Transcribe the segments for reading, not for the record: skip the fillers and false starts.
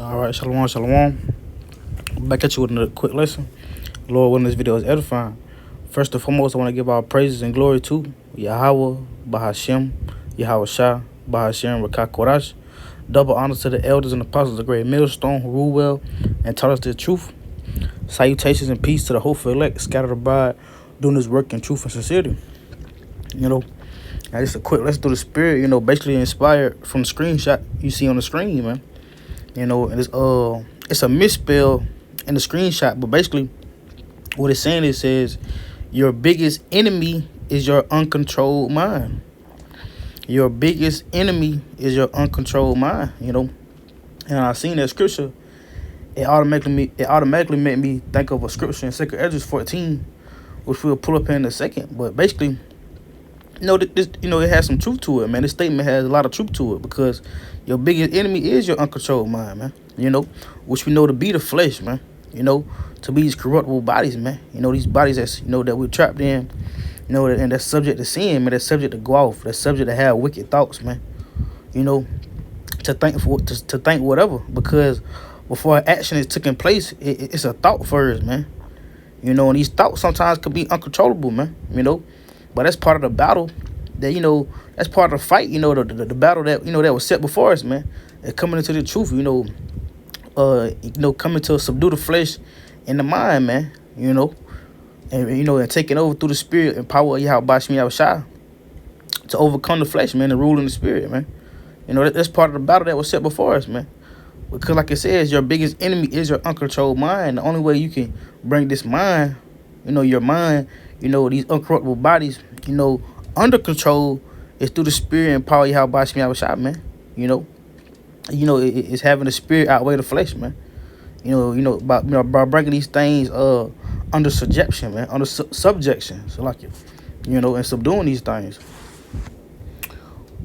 All right, shalom, shalom. Back at you with another quick lesson. Lord, when this video is edifying, first and foremost, I want to give our praises and glory to Yahweh, Bahashem, Yahweh Shah, Bahashem, Rakakorash. Double honor to the elders and apostles of great millstone who rule well and taught us the truth. Salutations and peace to the hopeful elect scattered abroad, doing this work in truth and sincerity. Now just a quick lesson through the spirit, basically inspired from the screenshot you see on the screen, man. And it's a misspell in the screenshot, but basically what it's saying, it says your biggest enemy is your uncontrolled mind. Your biggest enemy is your uncontrolled mind, And I seen that scripture, it automatically made me think of a scripture in 2 Ezra 14, which we'll pull up in a second. But basically, it has some truth to it, man. This statement has a lot of truth to it, because your biggest enemy is your uncontrolled mind, man. Which we know to be the flesh, man. To be these corruptible bodies, man. These bodies that's, that we're trapped in, and that's subject to sin, man. That's subject to go off. That's subject to have wicked thoughts, man. To think whatever, because before action is taking place, it's a thought first, man. And these thoughts sometimes could be uncontrollable, man. But that's part of the battle that, that's part of the fight, the battle that, that was set before us, man. And coming into the truth, coming to subdue the flesh and the mind, man, and taking over through the spirit and power of Yahweh Shah to overcome the flesh, man, and rule in the spirit, man. That's part of the battle that was set before us, man. Because like it says, your biggest enemy is your uncontrolled mind. The only way you can bring this mind, your mind, these uncorruptible bodies, under control is through the spirit and power of Yahweh Shah, man. It's having the spirit outweigh the flesh, man. By bringing these things under subjection, man, under subjection, so like and subduing these things.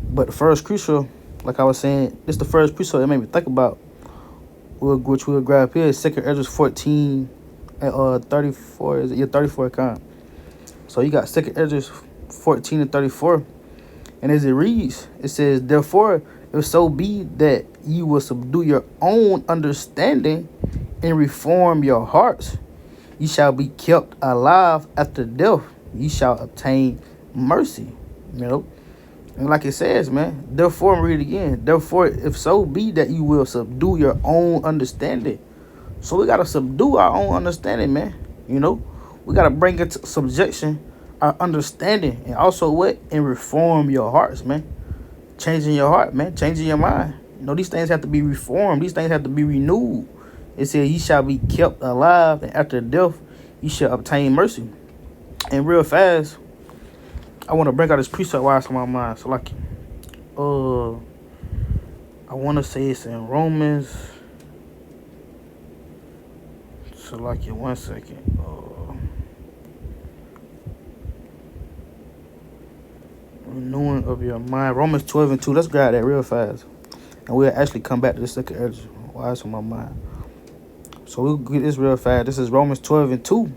But the first crucial, like I was saying, this the first crucial that made me think about, which we'll grab here, is 2 Ezra 14 and 34. Is it? Yeah, 34 kind. So you got 2 Ezra 14 and 34, and as it reads, it says, "Therefore, if so be that you will subdue your own understanding and reform your hearts, ye shall be kept alive after death. Ye shall obtain mercy." And like it says, man, therefore, read it again. Therefore, if so be that you will subdue your own understanding. So we got to subdue our own understanding, man. We got to bring into subjection our understanding, and also and reform your hearts, man. Changing your heart, man. Changing your mind. These things have to be reformed. These things have to be renewed. It says, ye shall be kept alive, and after death, ye shall obtain mercy. And real fast, I want to bring out this precept wise to my mind. So like, I want to say it's in Romans. So like, 1 second. Renewing of your mind. Romans 12 and 2. Let's grab that real fast. And we'll actually come back to this second edge. Why it's on my mind. So we'll get this real fast. This is Romans 12 and 2.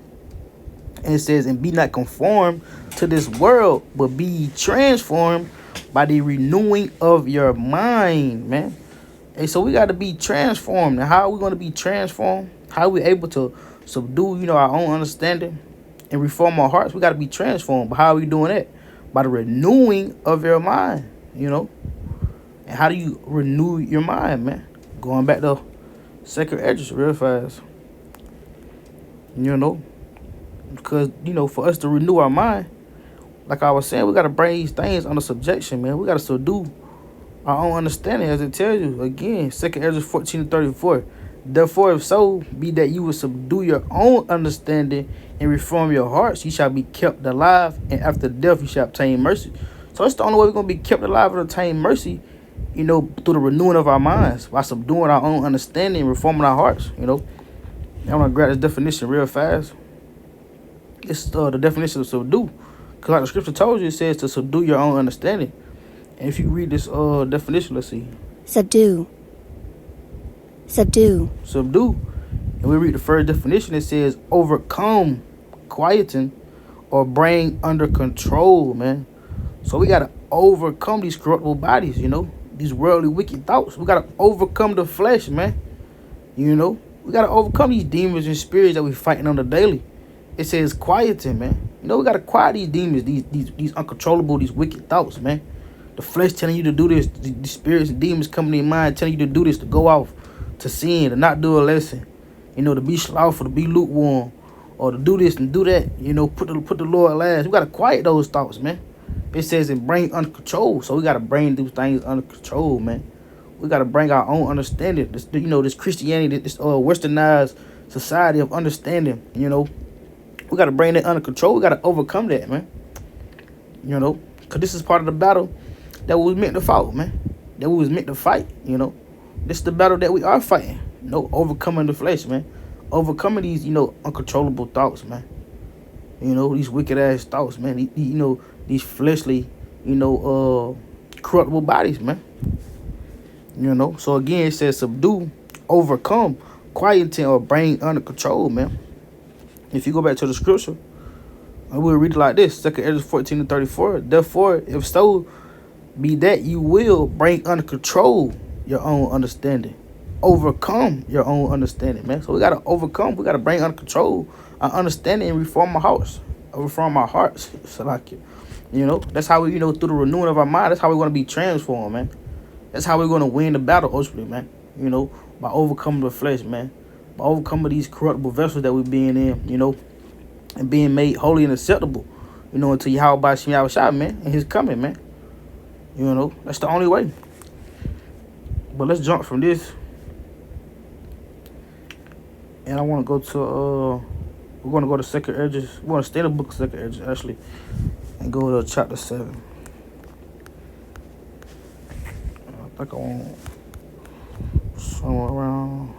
And it says, "And be not conformed to this world, but be ye transformed by the renewing of your mind," man. Hey, so we got to be transformed. Now, how are we going to be transformed? How are we able to subdue, our own understanding and reform our hearts? We got to be transformed. But how are we doing that? By the renewing of your mind, And how do you renew your mind, man? Going back to 2 Ezra real fast. Because, for us to renew our mind, like I was saying, we got to bring these things under subjection, man. We got to subdue our own understanding, as it tells you. Again, 2 Ezra 14 and 34. "Therefore, if so be that you will subdue your own understanding and reform your hearts, ye shall be kept alive, and after death you shall obtain mercy." So it's the only way we're going to be kept alive and obtain mercy, through the renewing of our minds, by subduing our own understanding and reforming our hearts, I'm going to grab this definition real fast. It's the definition of subdue. Because like the scripture told you, it says to subdue your own understanding. And if you read this definition, let's see. Subdue. Subdue. And we read the first definition. It says overcome, quieten, or bring under control, man. So we got to overcome these corruptible bodies, these worldly wicked thoughts. We got to overcome the flesh, man. You know, we gotta overcome these demons and spirits that we fighting on the daily. It says quieting, man. You know, we gotta quiet these demons, these uncontrollable, these wicked thoughts, man. The flesh telling you to do this, the spirits and demons coming in your mind telling you to do this, to go off, to sin, to not do a lesson, you know, to be slothful, to be lukewarm, or to do this and do that, you know, put the Lord last. We gotta quiet those thoughts, man. It says and bring under control, so we gotta bring these things under control, man. We gotta bring our own understanding. This, you know, this Christianity, this westernized society of understanding, you know. We gotta bring that under control. We gotta overcome that, man. You know, cause this is part of the battle that we was meant to fight, man. That we was meant to fight, you know. This is the battle that we are fighting. You know, overcoming the flesh, man. Overcoming these, you know, uncontrollable thoughts, man. You know, these wicked ass thoughts, man. You know, these fleshly, you know, corruptible bodies, man. You know, so again, it says subdue, overcome, quieten, or bring under control, man. If you go back to the scripture, I will read it like this: 2 Ezra 14:34. Therefore, if so be that you will bring under control your own understanding, overcome your own understanding, man. So we gotta overcome. We gotta bring under control our understanding and reform our hearts, reform our hearts. So like, you know, that's how we, you know, through the renewing of our mind. That's how we're gonna be transformed, man. That's how we're going to win the battle ultimately, man. You know, by overcoming the flesh, man. By overcoming these corruptible vessels that we're being in, you know, and being made holy and acceptable, you know, until Yahweh Shem Yahushua, man, and his coming, man. You know, that's the only way. But let's jump from this. And I want to go to, we're going to go to 2 Ezra. We're going to stay in the book of 2 Ezra, actually, and go to chapter 7. I think I want somewhere around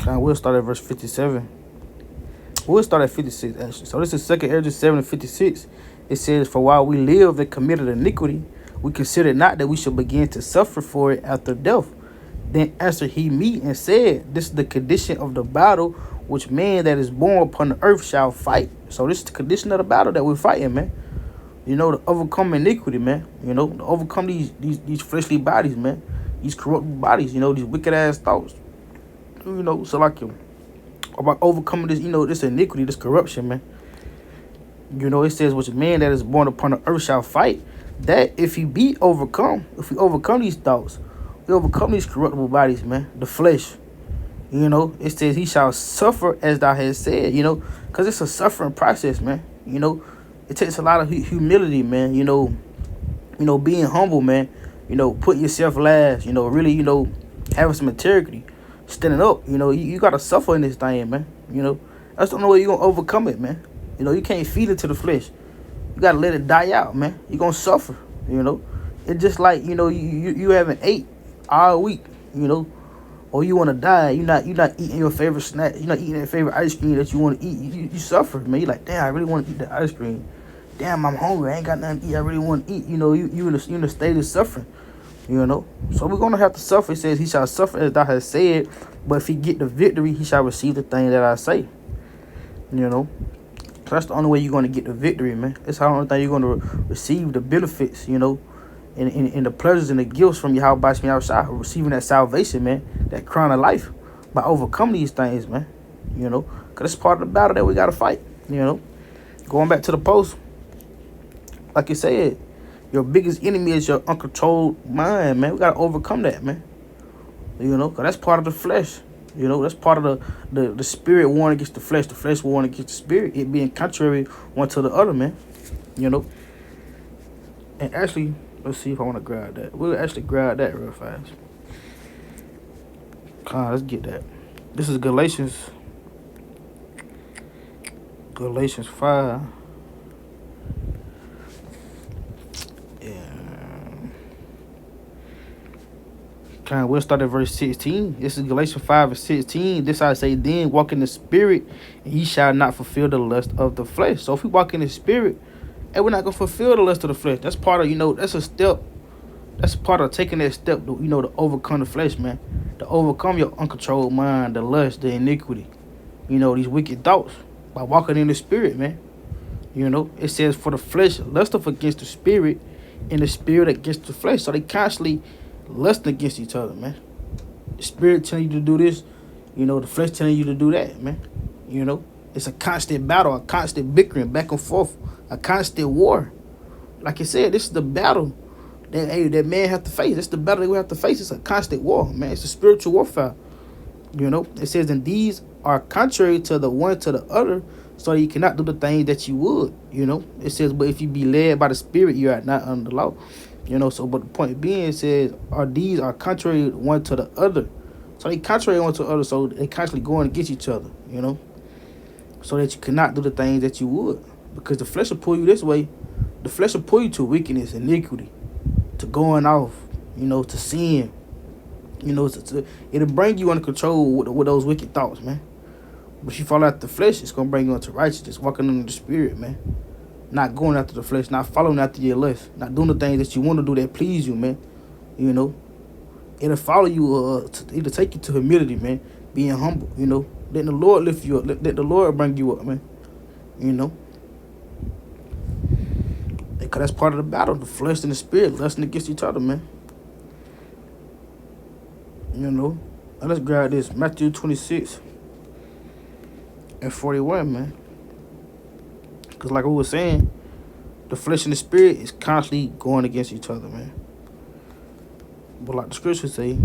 we'll start at verse 57. We'll start at 56 actually. So this is 2 Ezra 7:56. It says, for while we live and committed iniquity, we consider not that we shall begin to suffer for it after death. Then answered he me and said, this is the condition of the battle which man that is born upon the earth shall fight. So this is the condition of the battle that we're fighting, man. You know, to overcome iniquity, man. You know, to overcome these fleshly bodies, man. These corrupt bodies, you know, these wicked ass thoughts. You know, so like about overcoming this, you know, this iniquity, this corruption, man. You know, it says, which man that is born upon the earth shall fight. That if he be overcome, if we overcome these thoughts, we overcome these corruptible bodies, man. The flesh. You know, it says he shall suffer as thou hast said, you know, because it's a suffering process, man. You know, it takes a lot of humility, man. You know, being humble, man. You know, putting yourself last, you know, really, you know, having some integrity, standing up. You know, you got to suffer in this thing, man. You know, that's the only way you're going to overcome it, man. You know, you can't feed it to the flesh. You got to let it die out, man. You're going to suffer, you know. It's just like, you know, you haven't ate all week, you know, or you want to die, you're not eating your favorite snack, you're not eating that favorite ice cream that you want to eat. You suffer, man. You're like, damn, I really want to eat that ice cream. Damn, I'm hungry. I ain't got nothing to eat. I really want to eat. You know, you in a state of suffering. You know, so we're gonna have to suffer. It says, he shall suffer as thou hast said, but if he get the victory, he shall receive the thing that I say. You know, so that's the only way you're gonna get the victory, man. That's the only thing you're gonna receive the benefits. You know, and the pleasures and the gifts from Yahweh Shem Yahushua, receiving that salvation, man, that crown of life, by overcoming these things, man. You know, because it's part of the battle that we got to fight. You know, going back to the post, like you said, your biggest enemy is your uncontrolled mind, man. We got to overcome that, man. You know, because that's part of the flesh. You know, that's part of the spirit warring against the flesh warring against the spirit, it being contrary one to the other, man. You know, and actually, let's see if I want to grab that. We'll actually grab that real fast. Let's get that. This is Galatians 5. We'll start at verse 16. This is Galatians 5:16. This I say then, walk in the spirit, and ye shall not fulfill the lust of the flesh. So if we walk in the spirit, and we're not going to fulfill the lust of the flesh, that's part of, you know, that's a step. That's part of taking that step, to, you know, to overcome the flesh, man. To overcome your uncontrolled mind, the lust, the iniquity. You know, these wicked thoughts. By walking in the spirit, man. It says, for the flesh lusteth against the spirit, and the spirit against the flesh. So they constantly lusting against each other, man. The spirit telling you to do this, the flesh telling you to do that, man. It's a constant battle, a constant bickering back and forth, a constant war. Like I said, this is the battle that man have to face. It's the battle that we have to face. It's a constant war, man. It's a spiritual warfare. It says, and these are contrary to the one to the other, so you cannot do the things that you would. It says, but if you be led by the spirit, you are not under the law. So but the point being, it says, these are contrary one to the other. So they contrary one to the other, so they constantly going against each other, so that you cannot do the things that you would. Because the flesh will pull you this way. The flesh will pull you to wickedness, iniquity, to going off, to sin. It'll bring you under control with those wicked thoughts, man. But if you fall out the flesh, it's going to bring you into righteousness, walking in the spirit, man. Not going after the flesh, not following after your lust, not doing the things that you want to do that please you, man. It'll follow you, it'll take you to humility, man. Being humble, Letting the Lord lift you up. Let the Lord bring you up, man. Because that's part of the battle, the flesh and the spirit, lusting against each other, man. Now let's grab this. Matthew 26 and 41, man. Because like we were saying, the flesh and the spirit is constantly going against each other, man. But like the scriptures say,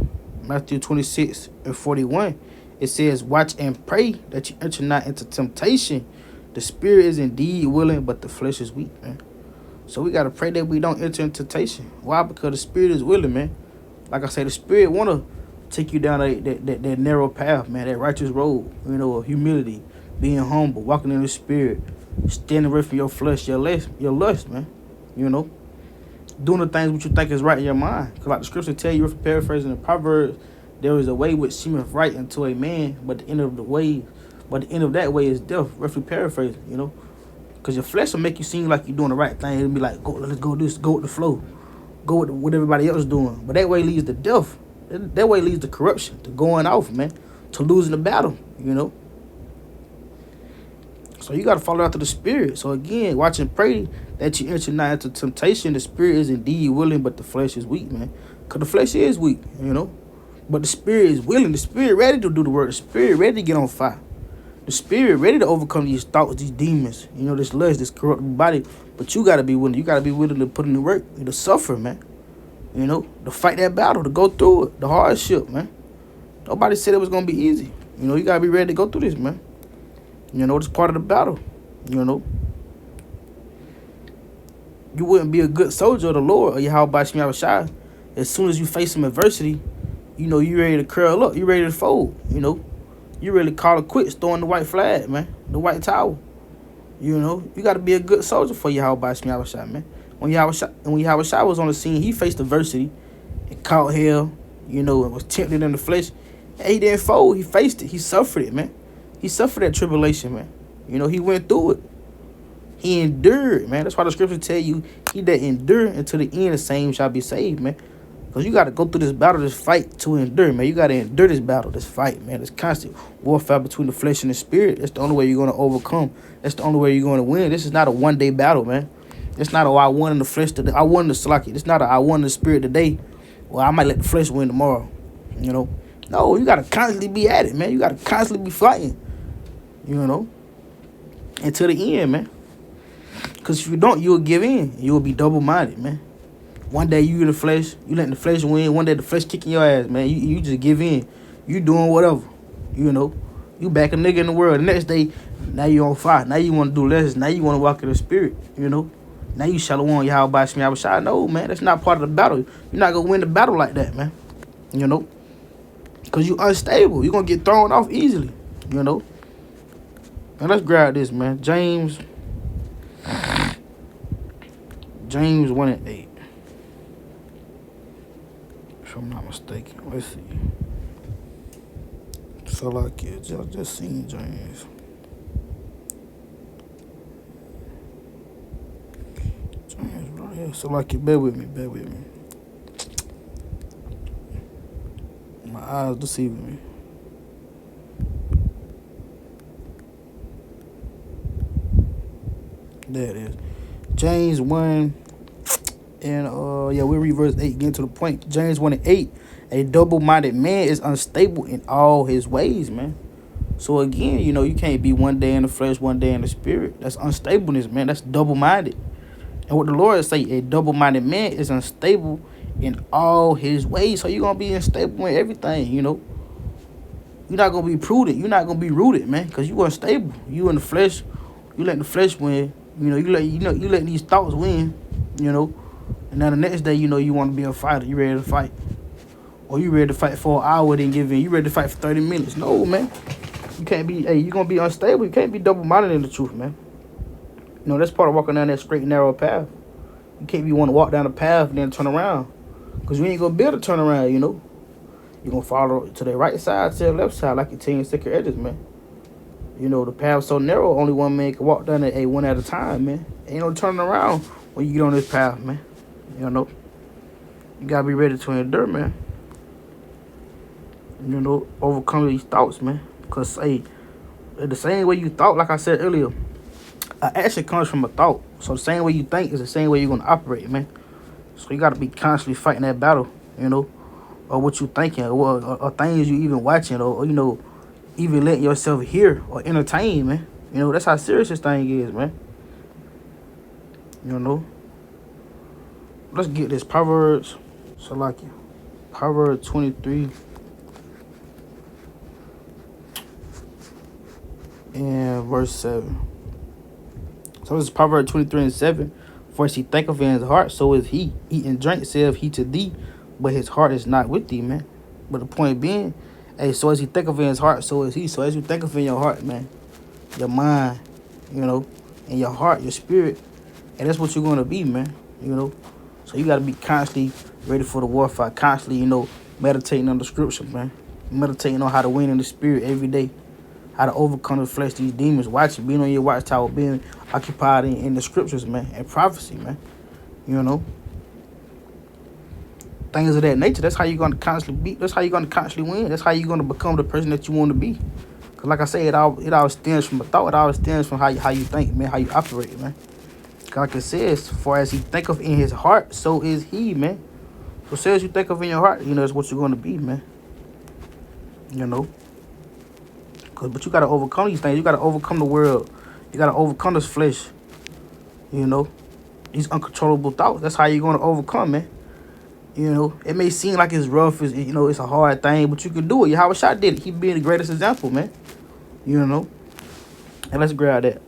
Matthew 26 and 41, it says, watch and pray that you enter not into temptation. The spirit is indeed willing, but the flesh is weak, man. So we got to pray that we don't enter into temptation. Why? Because the spirit is willing, man. Like I say, the spirit want to take you down that narrow path, man, that righteous road, of humility, being humble, walking in the spirit, standing away from your flesh, your lust, man. Doing the things which you think is right in your mind. Because like the scripture tell you, if paraphrasing the Proverbs, there is a way which seemeth right unto a man, but the end of that way is death. Roughly paraphrasing, Because your flesh will make you seem like you're doing the right thing. It'll be like, let's go this, go with the flow. Go with what everybody else is doing. But that way leads to death. That way leads to corruption, to going off, man, to losing the battle, So you got to follow after the spirit. So again, watch and pray that you enter not into temptation. The spirit is indeed willing, but the flesh is weak, man. Because the flesh is weak, But the spirit is willing. The spirit ready to do the work. The spirit ready to get on fire. The spirit ready to overcome these thoughts, these demons, this lust, this corrupt body. But you got to be willing. You got to be willing to put in the work, to suffer, man. To fight that battle, to go through it, the hardship, man. Nobody said it was going to be easy. You got to be ready to go through this, man. It's part of the battle, You wouldn't be a good soldier of the Lord or Yahweh Shema Shai. As soon as you face some adversity, you ready to curl up. You ready to fold, You ready to call it quits, throwing the white flag, man. The white towel. You got to be a good soldier for Yahweh Shema Shai, man. When Yahweh Shai was on the scene, he faced adversity and caught hell, and was tempted in the flesh. And he didn't fold. He faced it. He suffered it, man. He suffered that tribulation, man. He went through it. He endured, man. That's why the scripture tell you, he that endure until the end, the same shall be saved, man. Because you got to go through this battle, this fight to endure, man. You got to endure this battle, this fight, man. This constant warfare between the flesh and the spirit. That's the only way you're going to overcome. That's the only way you're going to win. This is not a one-day battle, man. It's not I won in the flesh today. I won in the Salaki. It's not I won in the spirit today. Well, I might let the flesh win tomorrow. No, you got to constantly be at it, man. You got to constantly be fighting, until the end, man. Because if you don't, you'll give in. You'll be double-minded, man. One day you in the flesh, you letting the flesh win. One day the flesh kicking your ass, man. You just give in. You doing whatever, You back a nigga in the world. The next day, now you on fire. Now you want to do less. Now you want to walk in the spirit, Now you shalom Yahweh Shema Shai. No, man, that's not part of the battle. You're not going to win the battle like that, man. Because you unstable. You're going to get thrown off easily, Now let's grab this, man. James 1 and 8. If I'm not mistaken. Let's see. So like it, just seen James. Right here. So like it, bear with me. My eyes deceiving me. There it is. James 1 and we read verse 8 getting to the point. James 1 and 8. A double-minded man is unstable in all his ways, man. So again, you can't be one day in the flesh, one day in the spirit. That's unstableness, man. That's double-minded. And what the Lord say, a double-minded man is unstable in all his ways. So you're going to be unstable in everything, You're not going to be prudent. You're not going to be rooted, man, because you unstable. You in the flesh. You letting the flesh win. You letting these thoughts win, And then the next day, you want to be a fighter. You ready to fight. Or you ready to fight for an hour, then give in. You ready to fight for 30 minutes. No, man. You can't be, you're going to be unstable. You can't be double-minded in the truth, man. That's part of walking down that straight and narrow path. You can't be want to walk down the path and then turn around. Because you ain't going to be able to turn around, You're going to follow to the right side, to the left side, like your 10 sticker edges, man. The path's so narrow, only one man can walk down it one at a time, man. Ain't no turning around when you get on this path, man. You got to be ready to endure, man. Overcome these thoughts, man. Because, the same way you thought, like I said earlier, action comes from a thought. So the same way you think is the same way you're going to operate, man. So you got to be constantly fighting that battle, or what you thinking, or things you even watching, or even letting yourself hear or entertain, man. That's how serious this thing is, man. Let's get this. Proverbs, Proverbs 23 and verse 7. So this is Proverbs 23 and 7. For as he thinketh in his heart, so is he. Eat and drink, saith he to thee, but his heart is not with thee, man. But the point being, so as he thinketh in his heart, so is he. So as you thinketh in your heart, man, your mind, and your heart, your spirit, and that's what you're going to be, man, So you got to be constantly ready for the warfare, constantly, meditating on the scripture, man. Meditating on how to win in the spirit every day. How to overcome the flesh, these demons. Watching, being on your watchtower, being occupied in the scriptures, man, and prophecy, man. Things of that nature. That's how you're going to constantly be. That's how you're going to constantly win. That's how you're going to become the person that you want to be. Because like I say, it all stems from a thought. It all stems from how you think, man, how you operate, man. Like it says, for as he thinketh in his heart, so is he, man. So as you think of in your heart, that's what you're going to be, man. But you got to overcome these things. You got to overcome the world. You got to overcome this flesh. These uncontrollable thoughts. That's how you're going to overcome, man. It may seem like it's rough, it's a hard thing, but you can do it. Yahweh Shai did it. He being the greatest example, man. And let's grab that.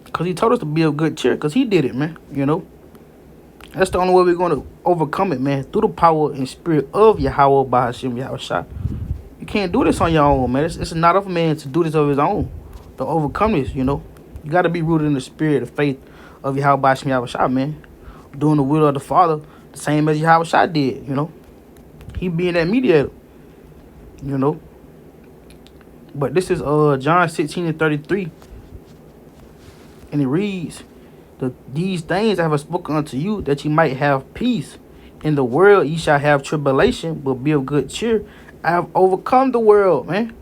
Because he told us to be of good cheer, because he did it, man. That's the only way we're going to overcome it, man. Through the power and spirit of Yahweh by Hashem, Yahweh Shai. You can't do this on your own, man. It's not of man to do this of his own. To overcome this, You got to be rooted in the spirit of faith of Yahweh by Hashem, Yahweh Shai, man. Doing the will of the Father, the same as Yahweh Shai did, He being that mediator, But this is John 16 and 33. And it reads, these things I have spoken unto you, that ye might have peace. In the world ye shall have tribulation, but be of good cheer. I have overcome the world, man.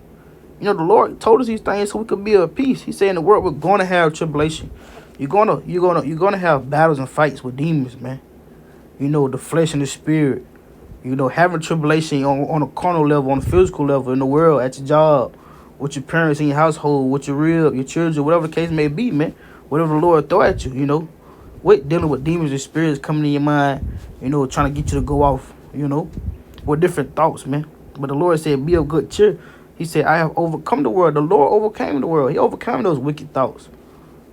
The Lord told us these things so we could be of peace. He said in the world we're going to have tribulation. You're gonna have battles and fights with demons, man. The flesh and the spirit. Having tribulation on a carnal level, on a physical level, in the world, at your job, with your parents in your household, with your children, whatever the case may be, man. Whatever the Lord throw at you, What dealing with demons and spirits coming in your mind, trying to get you to go off, with different thoughts, man. But the Lord said, be of good cheer. He said, I have overcome the world. The Lord overcame the world. He overcame those wicked thoughts.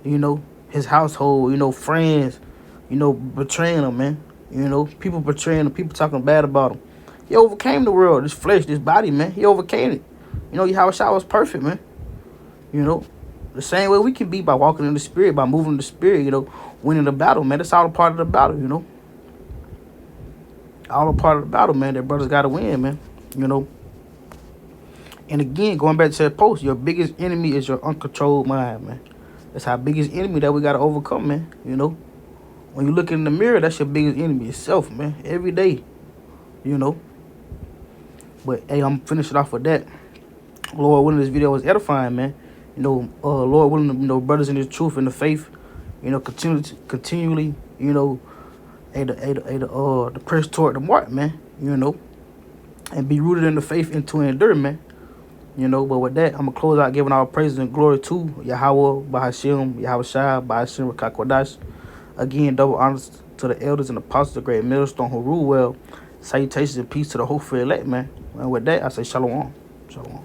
His household, friends, betraying him, man. People betraying him, people talking bad about him. He overcame the world, this flesh, this body, man. He overcame it. Yahweh Shai was perfect, man. The same way we can be by walking in the spirit, by moving in the spirit, winning the battle, man. That's all a part of the battle, All a part of the battle, man. That brothers got to win, man. And again, going back to that post, your biggest enemy is your uncontrolled mind, man. That's our biggest enemy that we got to overcome, man. When you look in the mirror, that's your biggest enemy, yourself, man. Every day, But, hey, I'm finishing off with that. Lord willing, this video was edifying, man. Lord willing, brothers in the truth and the faith, continually, the press toward the mark, man, and be rooted in the faith and to endure, man. But with that, I'm going to close out giving all praises and glory to Yahweh, Bahashim, Yahweh Shai, Bahashim, Rakakwadash. Again, double honors to the elders and apostles, the great millstone who rule well. Salutations and peace to the hopeful elect, man. And with that, I say shalom. Shalom.